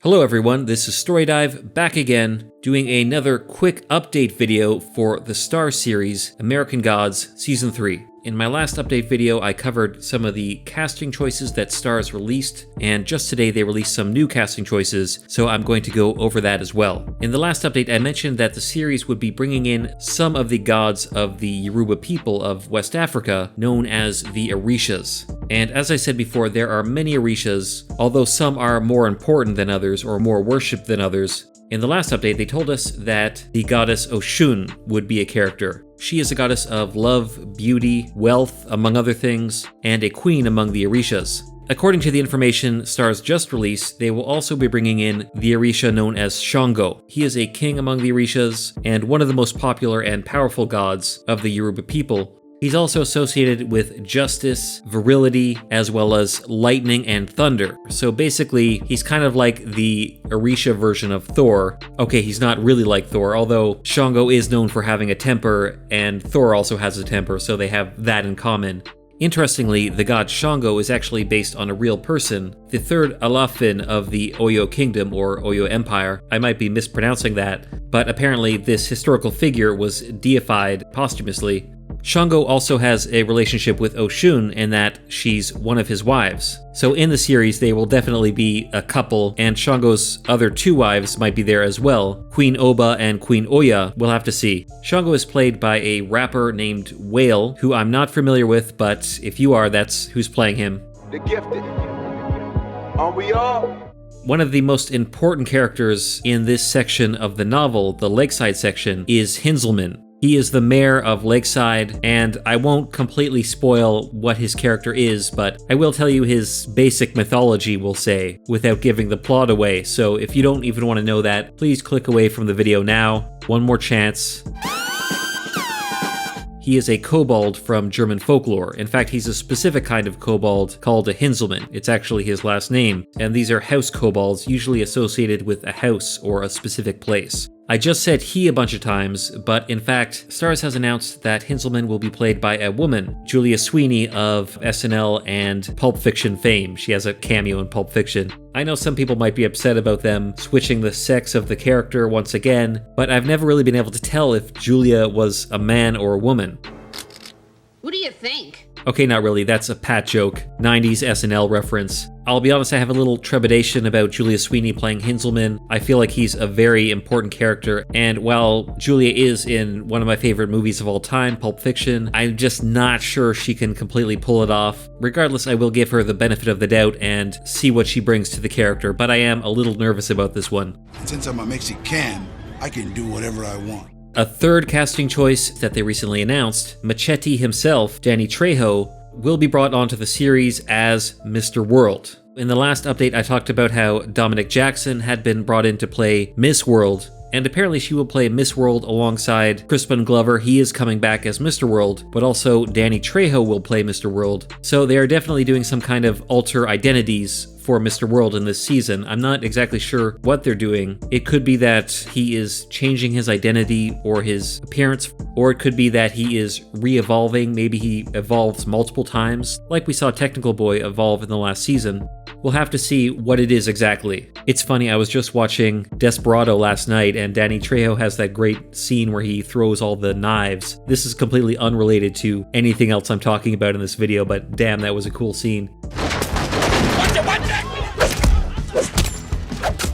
Hello everyone, this is Storydive, back again, doing another quick update video for the Starz series, American Gods Season 3. In my last update video, I covered some of the casting choices that Starz released, and just today they released some new casting choices, so I'm going to go over that as well. In the last update, I mentioned that the series would be bringing in some of the gods of the Yoruba people of West Africa, known as the Orishas. And as I said before, there are many Orishas, although some are more important than others or more worshipped than others. In the last update, they told us that the goddess Oshun would be a character. She is a goddess of love, beauty, wealth, among other things, and a queen among the Orishas. According to the information Starz just released, they will also be bringing in the Orisha known as Shango. He is a king among the Orishas, and one of the most popular and powerful gods of the Yoruba people. He's also associated with justice, virility, as well as lightning and thunder. So basically, he's kind of like the Orisha version of Thor. Okay, he's not really like Thor, although Shango is known for having a temper, and Thor also has a temper, so they have that in common. Interestingly, the god Shango is actually based on a real person, the third Alafin of the Oyo Kingdom or Oyo Empire. I might be mispronouncing that, but apparently this historical figure was deified posthumously. Shango also has a relationship with Oshun in that she's one of his wives. So in the series, they will definitely be a couple, and Shango's other two wives might be there as well. Queen Oba and Queen Oya, we'll have to see. Shango is played by a rapper named Whale, who I'm not familiar with, but if you are, that's who's playing him. The Gifted. Are we all? One of the most important characters in this section of the novel, the Lakeside section, is Hinzelmann. He is the mayor of Lakeside, and I won't completely spoil what his character is, but I will tell you his basic mythology, we'll say, without giving the plot away. So if you don't even want to know that, please click away from the video now. One more chance. He is a kobold from German folklore. In fact, he's a specific kind of kobold called a Hinzelmann. It's actually his last name, and these are house kobolds, usually associated with a house or a specific place. I just said he a bunch of times, but in fact, Starz has announced that Hinzelmann will be played by a woman, Julia Sweeney of SNL and Pulp Fiction fame. She has a cameo in Pulp Fiction. I know some people might be upset about them switching the sex of the character once again, but I've never really been able to tell if Julia was a man or a woman. What do you think? Okay, not really, that's a pat joke. 90s SNL reference. I'll be honest, I have a little trepidation about Julia Sweeney playing Hinzelmann. I feel like he's a very important character, and while Julia is in one of my favorite movies of all time, Pulp Fiction, I'm just not sure she can completely pull it off. Regardless, I will give her the benefit of the doubt and see what she brings to the character, but I am a little nervous about this one. Since I'm a Mexican, I can do whatever I want. A third casting choice that they recently announced, Machete himself, Danny Trejo, will be brought onto the series as Mr. World. In the last update, I talked about how Dominic Jackson had been brought in to play Miss World, and apparently she will play Miss World alongside Crispin Glover. He is coming back as Mr. World, but also Danny Trejo will play Mr. World. So they are definitely doing some kind of alter identities for Mr. World in this season. I'm not exactly sure what they're doing. It could be that he is changing his identity or his appearance, or it could be that he is re-evolving. Maybe he evolves multiple times, like we saw Technical Boy evolve in the last season. We'll have to see what it is exactly. It's funny, I was just watching Desperado last night, and Danny Trejo has that great scene where he throws all the knives. This is completely unrelated to anything else I'm talking about in this video, but damn, that was a cool scene.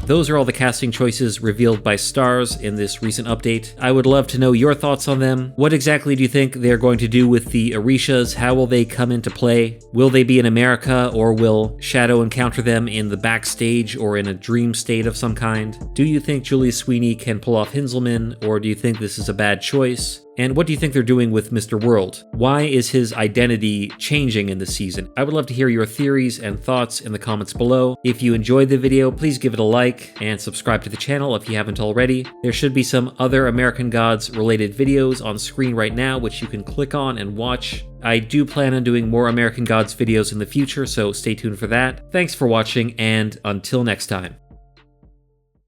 Those are all the casting choices revealed by Starz in this recent update. I would love to know your thoughts on them. What exactly do you think they're going to do with the Orishas? How will they come into play? Will they be in America, or will Shadow encounter them in the backstage or in a dream state of some kind? Do you think Julia Sweeney can pull off Hinzelmann, or do you think this is a bad choice? And what do you think they're doing with Mr. World? Why is his identity changing in this season? I would love to hear your theories and thoughts in the comments below. If you enjoyed the video, please give it a like and subscribe to the channel if you haven't already. There should be some other American Gods related videos on screen right now, which you can click on and watch. I do plan on doing more American Gods videos in the future, so stay tuned for that. Thanks for watching, and until next time.